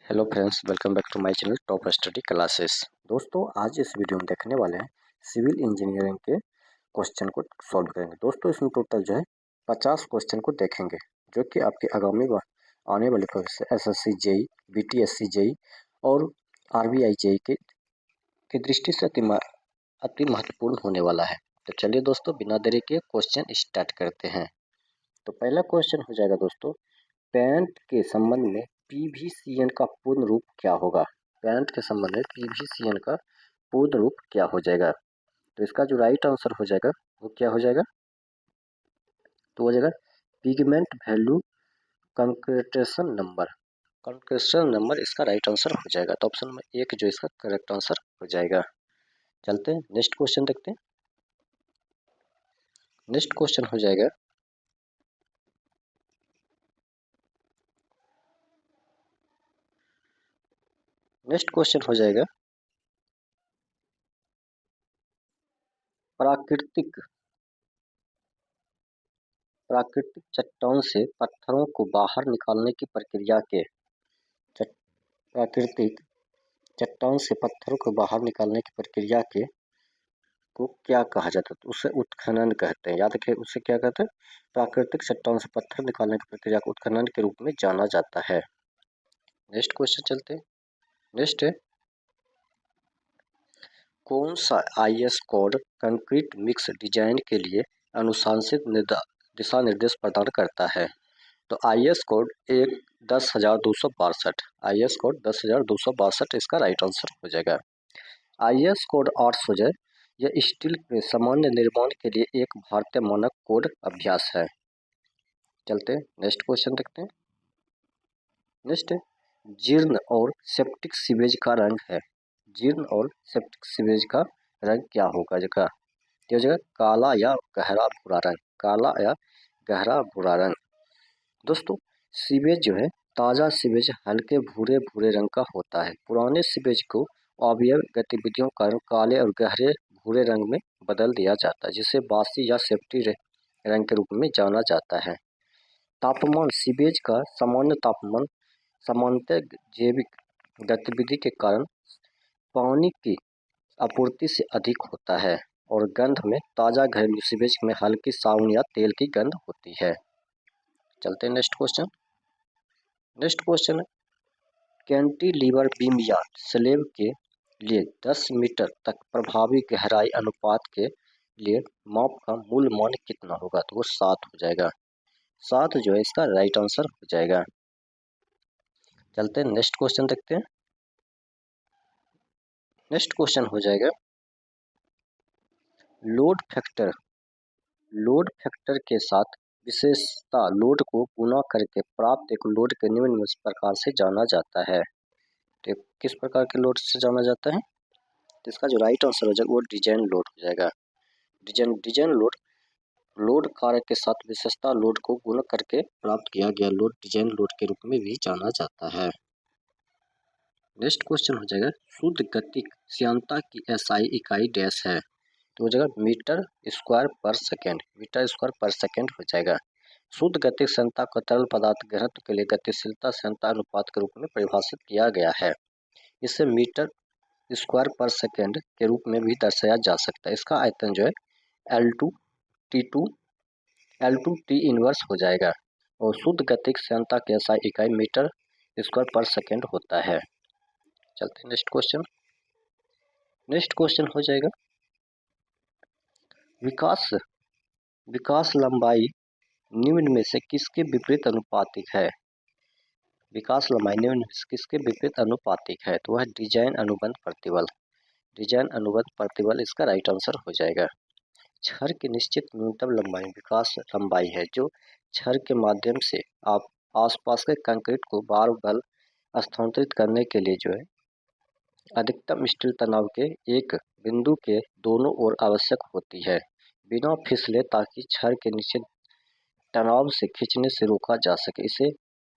Hello friends, welcome back to my channel top study classes. दोस्तों, आज इस video में देखने वाले हैं सिविल इंजीनियरिंग के क्वेश्चन को सॉल्व करेंगे। दोस्तों, इसमें टोटल जो है 50 क्वेश्चन को देखेंगे, जो कि आपके आगामी आने वाले भविष्य एसएससी जेई, बीटीएससी जेई और आरबीआई जेई के दृष्टि से अति महत्वपूर्ण होने वाला है। तो चलिए दोस्तों, बिना देरी के क्वेश्चन स्टार्ट करते हैं। तो पहला क्वेश्चन हो जाएगा दोस्तों, पेंट के संबंध में पीवीसीएन का पूर्ण रूप क्या होगा। पेंट के संबंध में पीवीसीएन का पूर्ण रूप क्या हो जाएगा। तो इसका जो राइट आंसर हो जाएगा वो क्या हो जाएगा, तो हो जाएगा पिगमेंट वैल्यू कंक्रीटेशन नंबर। कंक्रीटेशन नंबर इसका राइट आंसर हो जाएगा। तो ऑप्शन नंबर 1 जो इसका करेक्ट आंसर हो जाएगा। चलते हैं नेक्स्ट क्वेश्चन देखते हैं। नेक्स्ट क्वेश्चन हो जाएगा, नेक्स्ट क्वेश्चन हो जाएगा प्राकृतिक प्राकृतिक चट्टान से पत्थरों को बाहर निकालने की प्रक्रिया के प्राकृतिक चट्टान से पत्थरों को बाहर निकालने की प्रक्रिया के को क्या कहा जाता है। तो उसे उत्खनन कहते हैं। याद रखिए, उसे क्या कहते हैं, प्राकृतिक चट्टान से पत्थर निकालने की प्रक्रिया को उत्खनन के रूप में जाना जाता है। नेक्स्ट क्वेश्चन चलते हैं। नेक्स्ट है, कौन सा IS code concrete mix design के लिए अनुशंसित दिशा निर्देश प्रदान करता है। तो आईएस कोड 10,262, आईएस कोड 10,262 इसका राइट आंसर हो जाएगा। आईएस कोड 8 हो जाए, यह स्टील के सामान्य निर्माण के लिए एक भारतीय मानक कोड अभ्यास है। चलते हैं नेक्स्ट क्वेश्चन देखते हैं। नेक्स्ट है, जीर्ण और सेप्टिक सीवेज का रंग है। जीर्ण और सेप्टिक सीवेज का रंग क्या होगा जगह, क्या हो जाएगा, काला या गहरा भूरा रंग, काला या गहरा भूरा रंग। दोस्तों, सीवेज जो है, ताज़ा सीवेज हल्के भूरे भूरे रंग का होता है। पुराने सीवेज को अवयव गतिविधियों के कारण काले और गहरे भूरे रंग में बदल दिया जाता है, जिसे बासी या सेफ्टी रंग के रूप में जाना जाता है। तापमान, सीवेज का सामान्य तापमान सामान्यतः जैविक गतिविधि के कारण पानी की आपूर्ति से अधिक होता है। और गंध में, ताज़ा घरेलू सीवेज में हल्की साबुन या तेल की गंध होती है। चलते हैं नेक्स्ट क्वेश्चन। नेक्स्ट क्वेश्चन है, कैंटिलीवर बीम या स्लैब के लिए 10 मीटर तक प्रभावी गहराई अनुपात के लिए माप का मूल मान कितना होगा। तो वो 7 हो जाएगा। 7 जो है इसका राइट आंसर हो जाएगा। चलते हैं नेक्स्ट क्वेश्चन देखते हैं। नेक्स्ट क्वेश्चन हो जाएगा, लोड फैक्टर, लोड फैक्टर के साथ विशेषता लोड को गुणा करके प्राप्त एक लोड के निम्न प्रकार से जाना जाता है। तो किस प्रकार के लोड से जाना जाता है, तो इसका जो राइट आंसर हो जाएगा वो डिजाइन लोड हो जाएगा। डिजाइन लोड, लोड कार्य के साथ विशेषता लोड को गुणा करके प्राप्त किया गया लोड डिजाइन लोड के रूप में भी जाना जाता है। नेक्स्ट क्वेश्चन हो जाएगा, शुद्ध गतिक श्यानता की एसआई इकाई डैश है। तो हो जाएगा मीटर स्क्वायर पर सेकेंड, मीटर स्क्वायर पर सेकेंड हो जाएगा। शुद्ध गतिक श्यानता को तरल पदार्थ घनत्व के लिए गतिशीलता श्यानता अनुपात के रूप में परिभाषित किया गया है। इसे मीटर स्क्वायर पर सेकेंड के रूप में भी दर्शाया जा सकता है। इसका आयतन जो है L2 इनवर्स हो जाएगा। और शुद्ध गतिक श्यानता की एसआई इकाई मीटर स्क्वायर पर सेकेंड होता है। चलते हैं नेक्स्ट क्वेश्चन। नेक्स्ट क्वेश्चन हो जाएगा, विकास लंबाई निम्न में से किसके विपरीत अनुपातिक है। विकास लंबाई निम्न में से किसके विपरीत अनुपातिक है। तो वह डिजाइन अनुबंध प्रतिबल, डिजाइन अनुबंध प्रतिबल इसका राइट आंसर हो जाएगा। छड़ की निश्चित न्यूनतम लंबाई विकास लंबाई है, जो छड़ के माध्यम से आप आसपास के कंक्रीट को बार बल स्थानांतरित करने के लिए जो है अधिकतम स्टील तनाव के एक बिंदु के दोनों ओर आवश्यक होती है, बिना फिसले, ताकि छड़ के नीचे तनाव से खींचने से रोका जा सके। इसे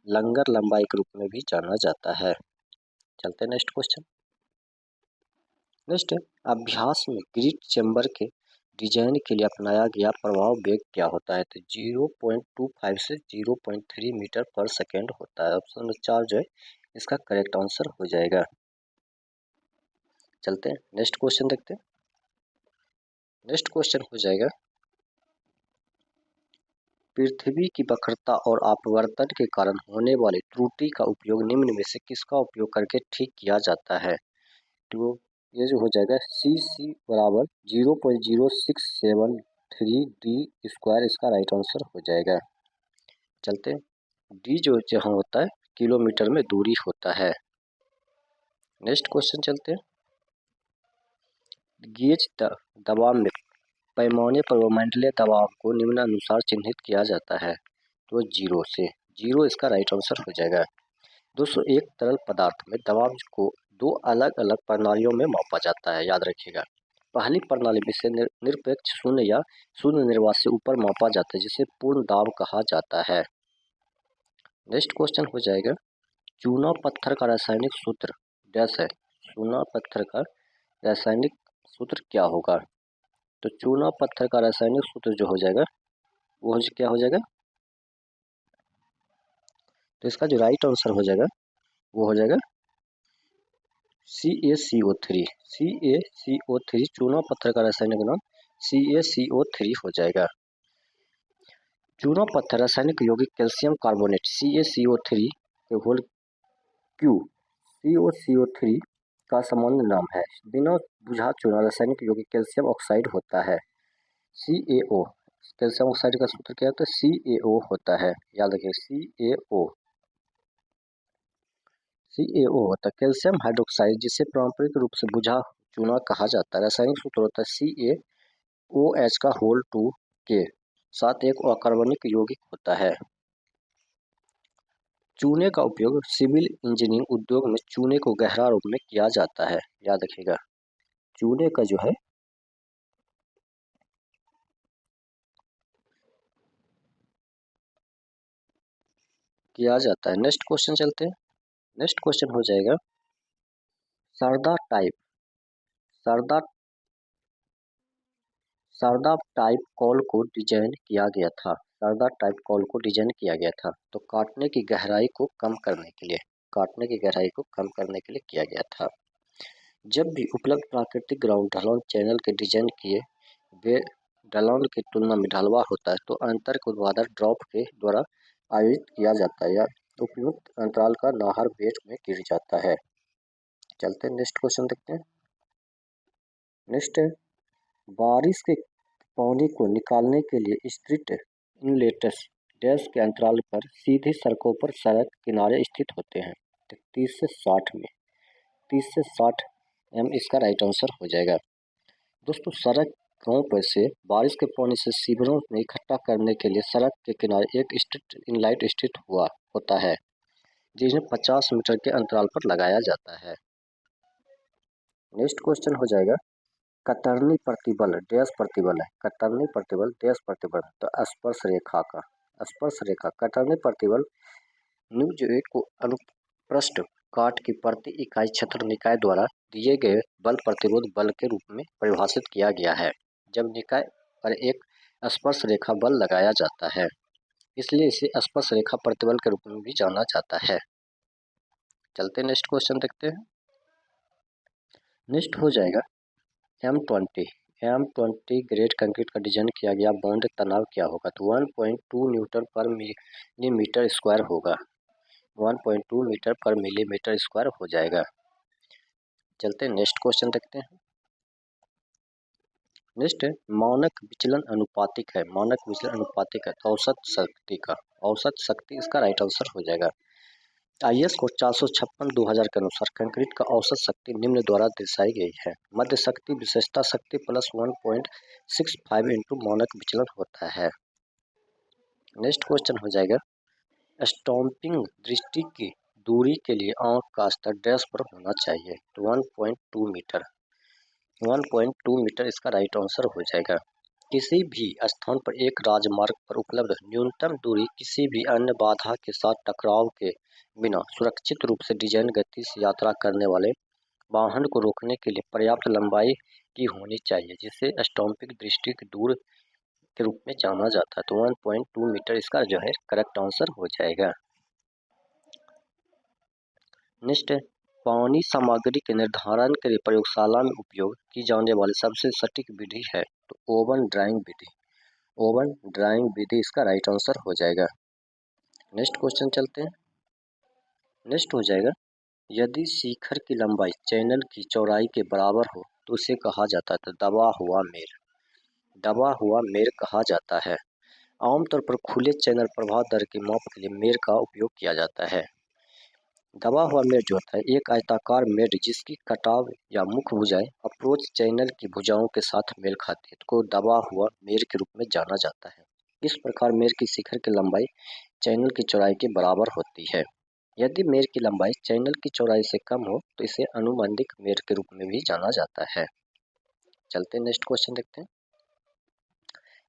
लंगर लंबाई के रूप में भी जाना जाता है। चलते हैं नेक्स्ट क्वेश्चन। नेक्स्ट है, अभ्यास में ग्रिट चेंबर के डिजाइन के लिए अपनाया गया प्रभाव वेग क्या होता है। तो 0.25 से 0.3 मीटर पर सेकेंड होता है। ऑप्शन नंबर 4 जो है इसका करेक्ट आंसर हो जाएगा। चलते हैं नेक्स्ट क्वेश्चन देखते हैं। नेक्स्ट क्वेश्चन हो जाएगा, पृथ्वी की वक्रता और अपवर्तन के कारण होने वाली त्रुटि का उपयोग निम्न में से किसका उपयोग करके ठीक किया जाता है? तो ये जो हो जाएगा सी बराबर 0.0673 d², इसका राइट आंसर हो जाएगा। चलते हैं डी जो जहाँ होता है किलोमीटर में दूरी होता है। नेक्स्ट क्वेश्चन चलते हैं, गेज दबाव में पैमाने पर वायुमंडलीय दबाव को निम्नानुसार चिन्हित किया जाता है। तो 0 से 0 इसका राइट आंसर हो जाएगा। दोस्तों एक तरल पदार्थ में दबाव को दो अलग अलग प्रणालियों में मापा जाता है, याद रखिएगा। पहली प्रणाली में निरपेक्ष शून्य या शून्य निर्वात से ऊपर मापा जाता है, जिसे पूर्ण दाब कहा जाता है। नेक्स्ट क्वेश्चन हो जाएगा, चूना पत्थर का रासायनिक सूत्र डैश है। चूना पत्थर का रासायनिक सूत्र क्या होगा? तो चूना पत्थर का रासायनिक सूत्र जो हो जाएगा वो क्या हो जाएगा? तो इसका जो राइट आंसर हो जाएगा वो हो जाएगा CaCO3। CaCO3 चूना पत्थर का रासायनिक नाम CaCO3 हो जाएगा। चूना पत्थर रासायनिक यौगिक कैल्शियम कार्बोनेट CaCO3 के होल क्यू COCO3 का सामान्य नाम है। बिना बुझा चूना रासायनिक यौगिक कैल्शियम ऑक्साइड होता है। CaO कैल्शियम ऑक्साइड का सूत्र क्या होता है? CaO होता है, याद रखिए CaO होता है कैल्शियम हाइड्रोक्साइड, जिसे पारंपरिक रूप से बुझा चूना कहा जाता है। रासायनिक सूत्र होता है CaOH का होल 2 के साथ एक अकार्बनिक यौगिक होता है। चूने का उपयोग सिविल इंजीनियरिंग उद्योग में चूने को गहरा रूप में किया जाता है, याद रखिएगा। चूने का जो है किया जाता है। नेक्स्ट क्वेश्चन चलते हैं। नेक्स्ट क्वेश्चन हो जाएगा, सरदा टाइप सरदा सरदा टाइप कॉल को डिजाइन किया गया था। सरदा टाइप कॉल को डिजाइन किया गया था तो काटने की गहराई को कम करने के लिए किया गया था। जब भी उपलब्ध प्राकृतिक ग्राउंड ढलान चैनल के डिजाइन किए वे ढलान की तुलना में ढलवा होता है, तो अंतर को ऊर्ध्वाधर ड्रॉप के द्वारा आयोजित किया जाता है या उपयुक्त अंतराल का नाहर बेट में गिर जाता है। चलते हैं नेक्स्ट क्वेश्चन देखते हैं। नेक्स्ट है, बारिश के पानी को निकालने के लिए स्ट्रीट इनलेट्स डैश के अंतराल पर सीधी सड़कों पर सड़क किनारे स्थित होते हैं। तो 30 से 60 इसका राइट आंसर हो जाएगा। दोस्तों सड़कों पर से बारिश के पानी से सीवरों में इकट्ठा करने के लिए सड़क के किनारे एक स्ट्रीट इनलाइट स्थित होता है, जिन्हें 50 मीटर के अंतराल पर लगाया जाता है। नेक्स्ट क्वेश्चन हो जाएगा, कतरनी प्रतिबल डैश प्रतिबल है। कतरनी प्रतिबल डैश प्रतिबल तो स्पर्श रेखा कतरनी प्रतिबल न्यूज को अनुप्रस्थ काट की प्रति इकाई क्षेत्र निकाय द्वारा दिए गए बल प्रतिरोध बल के रूप में परिभाषित किया गया है, जब निकाय पर एक स्पर्श रेखा बल लगाया जाता है, इसलिए इसे स्पर्श रेखा प्रतिबल के रूप में भी जाना जाता है। चलते नेक्स्ट क्वेश्चन देखते हैं। नेक्स्ट हो जाएगा M20 ग्रेड कंक्रीट का डिजाइन किया गया बॉन्ड तनाव क्या होगा? तो 1.2 न्यूटन पर मिलीमीटर स्क्वायर होगा। 1.2 मीटर पर मिलीमीटर स्क्वायर हो जाएगा। चलते हैं नेक्स्ट क्वेश्चन देखते हैं। नेक्स्ट मानक विचलन अनुपातिक है। मानक विचलन अनुपातिक है तो औसत शक्ति इसका राइट आंसर हो जाएगा। IS कोड 456/2000 के अनुसार कंक्रीट का औसत शक्ति निम्न द्वारा दर्शाई गई है। मध्य शक्ति विशेषता शक्ति प्लस 1.65 इंटू मानक विचलन होता है। नेक्स्ट क्वेश्चन हो जाएगा, स्टॉम्पिंग दृष्टि की दूरी के लिए आंख का स्तर डैश पर होना चाहिए। तो 1.2 मीटर 1.2 मीटर इसका राइट आंसर हो जाएगा। किसी भी स्थान पर एक राजमार्ग पर उपलब्ध न्यूनतम दूरी किसी भी अन्य बाधा के साथ टकराव के बिना सुरक्षित रूप से डिजाइन गति से यात्रा करने वाले वाहन को रोकने के लिए पर्याप्त लंबाई की होनी चाहिए, जिसे स्टॉम्पिंग दृष्टि की दूर के रूप में जाना जाता है। तो 1.2 मीटर इसका जो है करेक्ट आंसर हो जाएगा। नेक्स्ट है पानी सामग्री के निर्धारण के लिए प्रयोगशाला में उपयोग की जाने वाली सबसे सटीक विधि है तो ओवन ड्राइंग विधि। ओवन ड्राइंग विधि इसका राइट आंसर हो जाएगा। नेक्स्ट क्वेश्चन चलते हैं। नेक्स्ट हो जाएगा यदि शिखर की लंबाई चैनल की चौड़ाई के बराबर हो तो उसे कहा जाता है तो दबा हुआ मेर। दबा हुआ मेर कहा जाता है। आमतौर पर खुले चैनल प्रवाह दर के माप के लिए मेर का उपयोग किया जाता है। दबा हुआ मेड़ जो होता है एक आयताकार मेड़ जिसकी कटाव या मुख्य भुजाएं अप्रोच चैनल की भुजाओं के साथ मेल खाती है को दबा हुआ मेड़ के रूप में जाना जाता है। इस प्रकार मेड़ की शिखर की लंबाई चैनल की चौड़ाई के बराबर होती है। यदि मेड़ की लंबाई चैनल की चौड़ाई से कम हो तो इसे अनुबंधित मेड़ के रूप में भी जाना जाता है। चलते नेक्स्ट क्वेश्चन देखते हैं।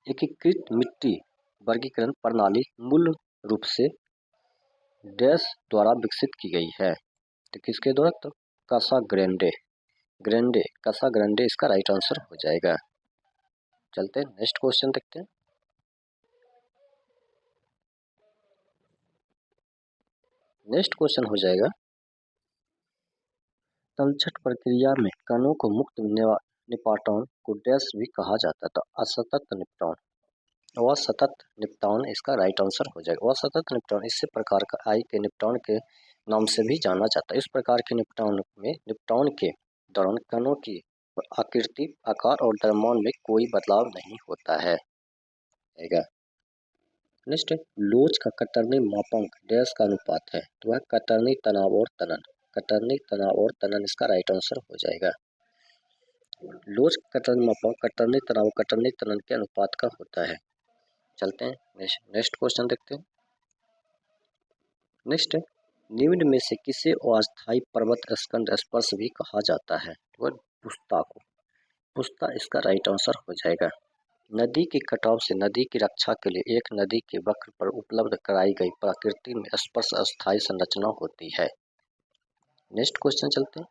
एकीकृत मिट्टी वर्गीकरण प्रणाली मूल रूप से डैश द्वारा विकसित की गई है तो किसके द्वारा तो Casagrande. Grande Casagrande इसका राइट आंसर हो जाएगा। चलते हैं नेक्स्ट क्वेश्चन देखते हैं। नेक्स्ट क्वेश्चन हो जाएगा तलछट प्रक्रिया में कणों को मुक्त निपाटन को डैश भी कहा जाता है तो असतत निपटान। असतत निपटान इसका राइट आंसर हो जाएगा। असतत निपटान इस प्रकार का आई के निपटान के नाम से भी जाना जाता है। इस प्रकार के निपटान के दौरान कणों की आकृति आकार और द्रव्यमान में कोई बदलाव नहीं होता है। नेक्स्ट लोच का कतरनी मापांक डैश का अनुपात है तो वह कतरनी तनाव और तनन। कतरनी तनाव और तनन इसका राइट आंसर हो जाएगा। लोच कतरनी मापांक कतरनी तनाव कतरनी तनन के अनुपात का होता है। चलते हैं नेक्स्ट क्वेश्चन देखते हैं। नेक्स्ट निम्न में से किसे अस्थायी पर्वत स्कंद स्पर्श भी कहा जाता है तो वह पुस्ता को। पुस्ता इसका राइट आंसर हो जाएगा। नदी के कटाव से नदी की रक्षा के लिए एक नदी के वक्र पर उपलब्ध कराई गई प्रकृति में स्पर्श अस्थायी संरचना होती है। नेक्स्ट क्वेश्चन चलते हैं।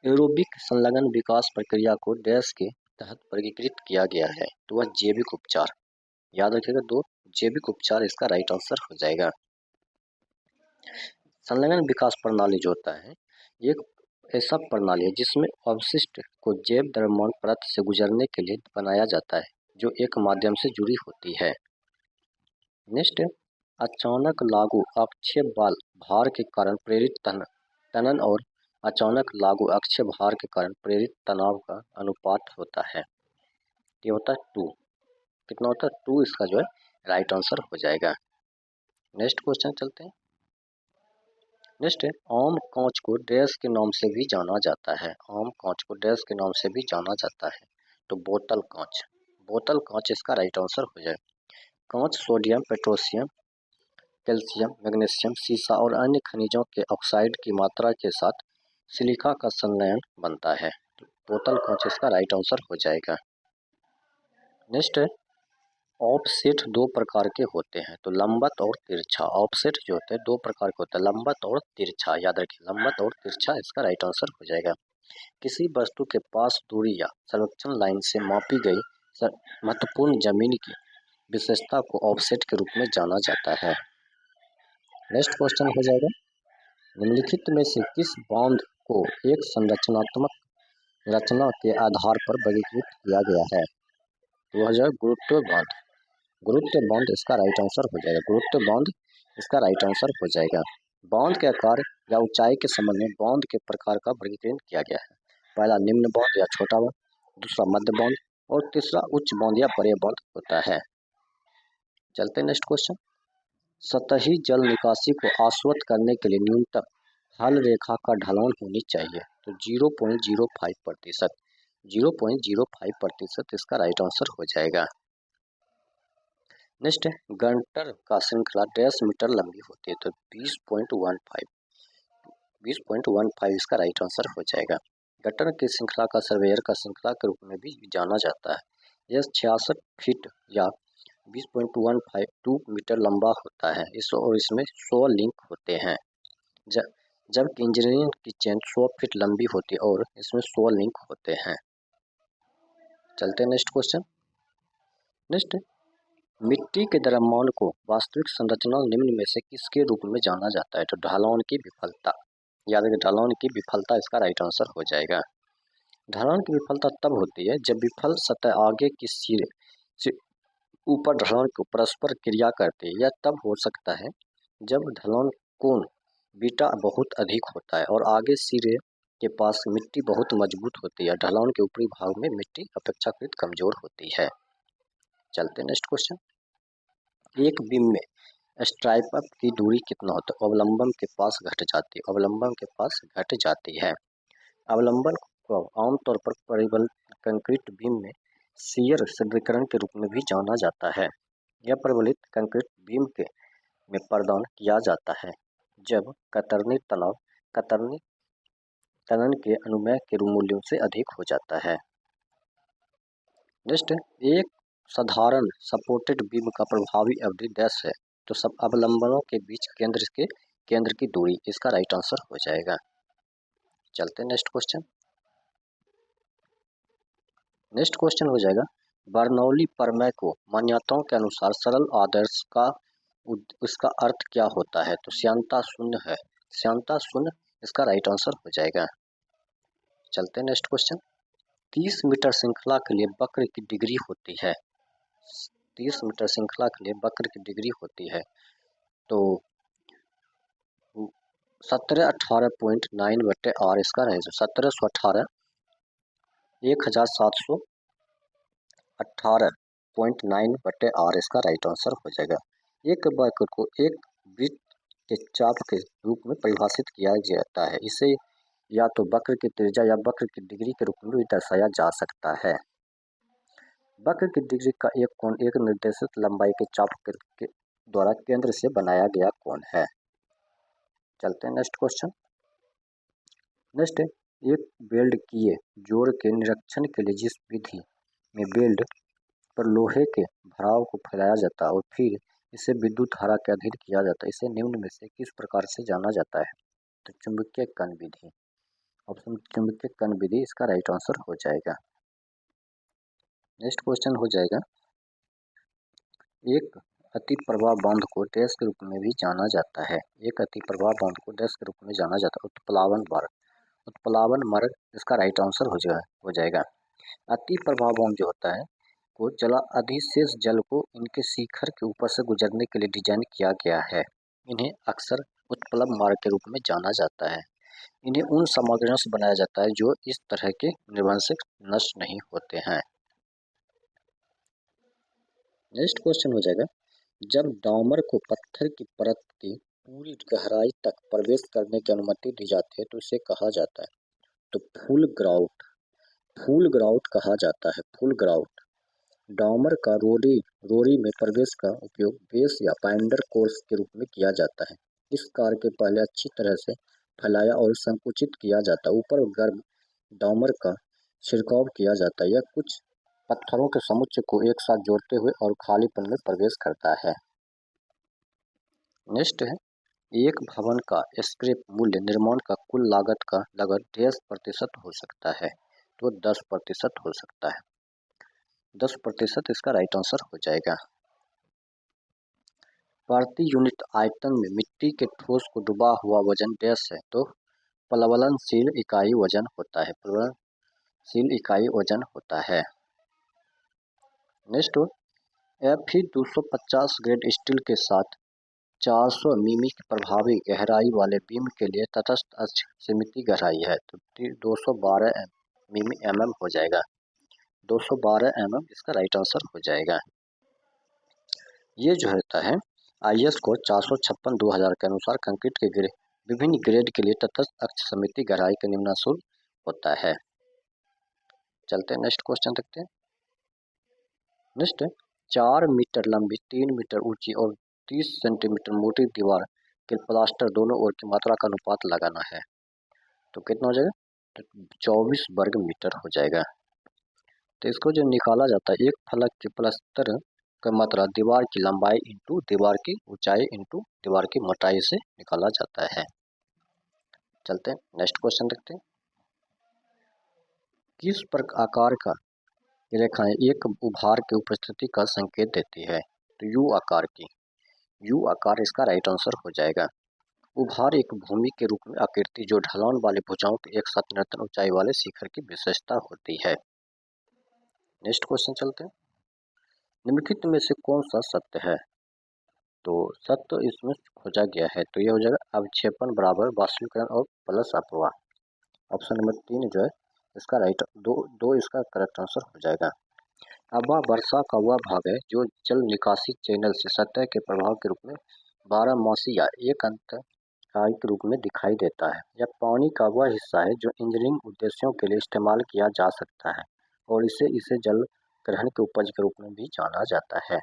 एरोबिक संलग्न विकास प्रक्रिया को डैश के तहत वर्गीकृत किया गया है तो वह जैविक उपचार। याद रखिएगा दो जैविक उपचार इसका राइट आंसर हो जाएगा। संलग्न विकास प्रणाली जो होता है एक ऐसा प्रणाली है जिसमें अवशिष्ट को जैव द्रव्यमान परत से गुजरने के लिए बनाया जाता है जो एक माध्यम से जुड़ी होती है। नेक्स्ट अचानक लागू अक्षीय बल भार के कारण प्रेरित तनन और अचानक लागू अक्षीय भार के कारण प्रेरित तनाव का अनुपात होता है। ये होता है 2। कितना होता है 2 इसका जो है राइट आंसर हो जाएगा। नेक्स्ट क्वेश्चन चलते हैं। नेक्स्ट है आम कांच को डैश के नाम से भी जाना जाता है। आम कांच को डैश के नाम से भी जाना जाता है तो बोतल कांच। बोतल कांच इसका राइट आंसर हो जाए। कांच सोडियम पोटेशियम कैल्शियम मैग्नीशियम सीसा और अन्य खनिजों के ऑक्साइड की मात्रा के साथ सिलिका का संलयन बनता है तो बोतल कांच इसका राइट आंसर हो जाएगा। नेक्स्ट है ऑफसेट दो प्रकार के होते हैं तो लंबत और तिरछा। ऑफसेट जो होते हैं दो प्रकार के होते हैं लंबत और तिरछा। याद रखिए लंबत और तिरछा इसका राइट आंसर हो जाएगा। किसी वस्तु के पास दूरी या सर्वेक्षण लाइन से मापी गई महत्वपूर्ण जमीन की विशेषता को ऑफसेट के रूप में जाना जाता है। नेक्स्ट क्वेश्चन हो जाएगा निम्नलिखित में से किस बांध को एक संरचनात्मक रचना के आधार पर वर्गीकृत किया गया है तो वह जो गुरुत्व बांध। गुरुत्व बांध इसका राइट आंसर हो जाएगा। गुरुत्व बांध इसका राइट आंसर हो जाएगा। बांध के आकार या ऊंचाई के संबंध में बांध के प्रकार का वर्गीकरण किया गया है। पहला निम्न बांध या छोटा बांध, दूसरा मध्य बांध और तीसरा उच्च बांध या बड़े बांध होता है। चलते नेक्स्ट क्वेश्चन। सतही जल निकासी को आश्वस्त करने के लिए न्यूनतम हल रेखा का ढलान होनी चाहिए तो 0.05%। 0.05% इसका राइट आंसर हो जाएगा। नेक्स्ट है गंटर का श्रृंखला 10 मीटर लंबी होती है तो 20.15 इसका राइट आंसर हो जाएगा। गटर की श्रृंखला का सर्वेयर का श्रृंखला के रूप में भी जाना जाता है। यह 66 फीट या 20.152 मीटर लंबा होता है और इसमें 100 लिंक होते हैं जबकि इंजीनियरिंग की चेन 100 फीट लंबी होती है और इसमें 100 लिंक होते हैं। चलते हैं नेक्स्ट क्वेश्चन। नेक्स्ट मिट्टी के द्रव्यमान को वास्तविक संरचना निम्न में से किसके रूप में जाना जाता है तो ढलान की विफलता। याद रखिए ढलान की विफलता इसका राइट आंसर हो जाएगा। ढलान की विफलता तब होती है जब विफल सतह आगे की सिरे से ऊपर ढलान को परस्पर क्रिया करती है। यह तब हो सकता है जब ढलान कोण बीटा बहुत अधिक होता है और आगे सिरे के पास मिट्टी बहुत मजबूत होती है। ढलान के ऊपरी भाग में मिट्टी अपेक्षाकृत कमजोर होती है। चलते नेक्स्ट क्वेश्चन। एक बीम में स्ट्राइप अप की दूरी कितना होता है? अवलंबन के पास घट जाती है। अवलंबन के पास घट जाती है। अवलंबन को आमतौर पर परिबल कंक्रीट बीम में शियर सुदृढीकरण के रूप में भी जाना जाता है। यह प्रबलित कंक्रीट बीम के में प्रदान किया जाता है जब कतरनी तनाव कतरनी तनन के अनुमेय के मूल्यों से अधिक हो जाता है। नेक्स्ट, एक साधारण सपोर्टेड बीम का प्रभावी अवधि 10 है। तो सब अवलंबनों के बीच केंद्र की दूरी इसका राइट आंसर हो जाएगा। चलते हैं नेक्स्ट क्वेश्चन। नेक्स्ट क्वेश्चन हो जाएगा बर्नौली प्रमेय को मान्यताओं के अनुसार सरल आदर्श का उसका अर्थ क्या होता है? तो श्यानता शून्य है। श्यानता शून्य इसका राइट आंसर हो जाएगा। चलते हैं नेक्स्ट क्वेश्चन। 30 मीटर श्रृंखला के लिए वक्र की डिग्री होती है। 30 मीटर श्रृंखला के लिए वक्र की डिग्री होती है तो 1718.9/r इसका रहेगा। 1718 1718.9/r इसका राइट आंसर हो जाएगा। एक वक्र को एक वृत्त के चाप के रूप में परिभाषित किया जाता है। इसे या तो वक्र की त्रिज्या या वक्र की डिग्री के रूप में भी दर्शाया जा सकता है। वक्र की डिग्री का एक कोण एक निर्देशित लंबाई के चाप के द्वारा केंद्र से बनाया गया कोण है। चलते हैं नेक्स्ट क्वेश्चन। नेक्स्ट, एक वेल्ड किए जोड़ के निरीक्षण के लिए जिस विधि में वेल्ड पर लोहे के भराव को फैलाया जाता है और फिर इसे विद्युत धारा के अधीन किया जाता है, इसे निम्न में से किस प्रकार से जाना जाता है? तो चुंबकीय कण विधि। ऑप्शन चुंबकीय कण विधि इसका राइट आंसर हो जाएगा। नेक्स्ट क्वेश्चन हो जाएगा एक अति प्रवाह बांध को डैश के रूप में भी जाना जाता है। एक अति प्रवाह बांध को डैश के रूप में जाना जाता है। उत्प्लावन मार्ग। उत्प्लावन मार्ग इसका राइट आंसर हो जाएगा। अति प्रवाह बांध जो होता है को अधिशेष जल को इनके शिखर के ऊपर से गुजरने के लिए डिजाइन किया गया है। इन्हें अक्सर उत्प्लव मार्ग के रूप में जाना जाता है। इन्हें उन सामग्रियों से बनाया जाता है जो इस तरह के निर्वहन से नष्ट नहीं होते हैं। नेक्स्ट क्वेश्चन हो जाएगा जब डामर को पत्थर की परत की पूरी गहराई तक प्रवेश करने की अनुमति दी जाती है तो इसे कहा जाता है? तो फुल ग्राउट कहा जाता है। Full grout. डामर का रोरी में प्रवेश का उपयोग बेस या बाइंडर कोर्स के रूप में किया जाता है। इस कार्य के पहले अच्छी तरह से फैलाया और संकुचित किया जाता है। ऊपर गर्म डामर का छिड़काव किया जाता है। यह कुछ पत्थरों के समुच्चय को एक साथ जोड़ते हुए और खालीपन में प्रवेश करता है। नेक्स्ट है एक भवन का स्क्रैप मूल्य निर्माण का कुल लागत का लगभग 10% हो सकता है। तो 10% हो सकता है। 10% इसका राइट आंसर हो जाएगा। प्रति यूनिट आयतन में मिट्टी के ठोस को डूबा हुआ वजन डैश है। तो प्लवनशील इकाई वजन होता है। प्लवनशील इकाई वजन होता है। नेक्स्ट Fe 250 ग्रेड स्टील के साथ 400 मिमी की प्रभावी गहराई वाले बीम के लिए तटस्थ अक्ष सीमित गहराई है। तो 212 मिमी mm हो जाएगा। 212 mm इसका राइट आंसर हो जाएगा। ये जो होता है IS कोड 456/2000 के अनुसार कंक्रीट के विभिन्न ग्रेड के लिए तटस्थ अक्ष समिति गहराई के निम्नानुसार होता है। चलते हैं नेक्स्ट क्वेश्चन देखते हैं। नेक्स्ट 4 मीटर लंबी 3 मीटर ऊंची और 30 सेंटीमीटर मोटी दीवार के प्लास्टर दोनों ओर की मात्रा का अनुपात लगाना है। तो कितना हो जाएगा? तो 24 वर्ग मीटर हो जाएगा। तो इसको जो निकाला जाता है एक फलक के प्लास्टर का मात्रा दीवार की लंबाई इंटू दीवार की ऊंचाई इंटू दीवार की मोटाई से निकाला जाता है। चलते हैं नेक्स्ट क्वेश्चन देखते हैं। किस आकार का रेखाएं एक उभार की उपस्थिति का संकेत देती है? तो यू आकार की। यू आकार इसका राइट आंसर हो जाएगा। उभार एक भूमि के रूप में आकृति जो ढलान वाले भुजाओं के एक साथ निरंतर ऊंचाई वाले शिखर की विशेषता होती है। नेक्स्ट क्वेश्चन चलते हैं। निम्नलिखित में से कौन सा सत्य है? तो सत्य इसमें खोजा गया है, तो ये हो जाएगा अवक्षेपण बराबर वाष्पीकरण और प्लस अपवाह। ऑप्शन नंबर 3 जो है इसका राइट, दो इसका करेक्ट आंसर हो जाएगा। अबा वर्षा का वह भाग है जो जल निकासी चैनल से सतह के प्रभाव के रूप में बारहमासी या एक अंतराय के रूप में दिखाई देता है। यह पानी का वह हिस्सा है जो इंजीनियरिंग उद्देश्यों के लिए इस्तेमाल किया जा सकता है और इसे जल ग्रहण के उपज के रूप में भी जाना जाता है।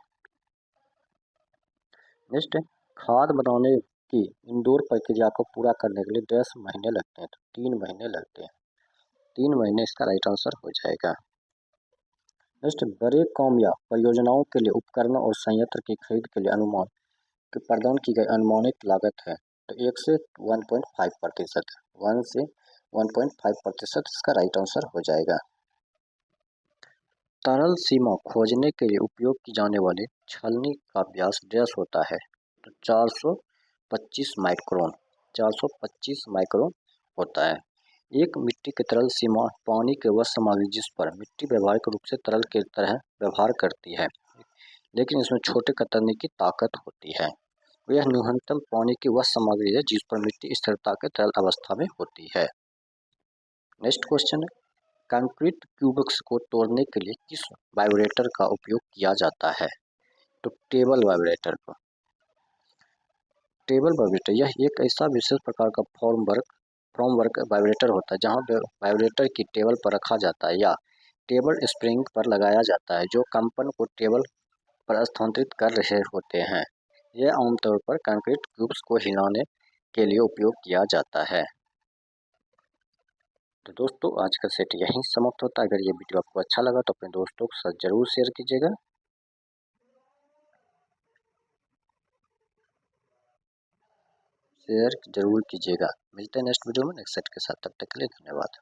नेक्स्ट, खाद बनाने की इंडोर प्रक्रिया को पूरा करने के लिए 10 महीने लगते हैं, तो 3 महीने लगते हैं। 3 महीने इसका राइट आंसर हो जाएगा। नेक्स्ट, बड़े काम या परियोजनाओं के लिए उपकरणों और संयंत्र की खरीद के लिए अनुमान कि प्रदान की गई अनुमानित लागत है, तो 1 से 1.5%, 1 से 1.5% इसका राइट आंसर हो जाएगा। तरल सीमा खोजने के लिए उपयोग की जाने वाली छलनी का व्यास डैश होता है, तो 425 माइक्रोन, 425 माइक्रोन होता है। एक मिट्टी की तरल सीमा पानी के वह सामग्री जिस पर मिट्टी व्यावहारिक रूप से तरल की तरह व्यवहार करती है, लेकिन इसमें छोटे कतरनी की ताकत होती है। यह न्यूनतम पानी की वह सामग्री है जिस पर मिट्टी स्थिरता के तरल अवस्था में होती है। नेक्स्ट क्वेश्चन है, कंक्रीट क्यूब्स को तोड़ने के लिए किस वाइब्रेटर का उपयोग किया जाता है? तो टेबल वाइब्रेटर को। टेबल वाइब्रेटर यह एक ऐसा विशेष प्रकार का फॉर्मवर्क वाइब्रेटर होता है जहां वाइब्रेटर की टेबल पर रखा जाता है या टेबल स्प्रिंग पर लगाया जाता है जो कंपन को टेबल पर स्थानांतरित कर रहे होते हैं। यह आमतौर पर कंक्रीट क्यूब्स को हिलाने के लिए उपयोग किया जाता है। तो दोस्तों आज का सेट यहीं समाप्त होता है। अगर ये वीडियो आपको अच्छा लगा तो अपने दोस्तों के साथ जरूर शेयर कीजिएगा। शेयर जरूर कीजिएगा। मिलते हैं नेक्स्ट वीडियो में नेक्स्ट सेट के साथ, तब तक के लिए धन्यवाद।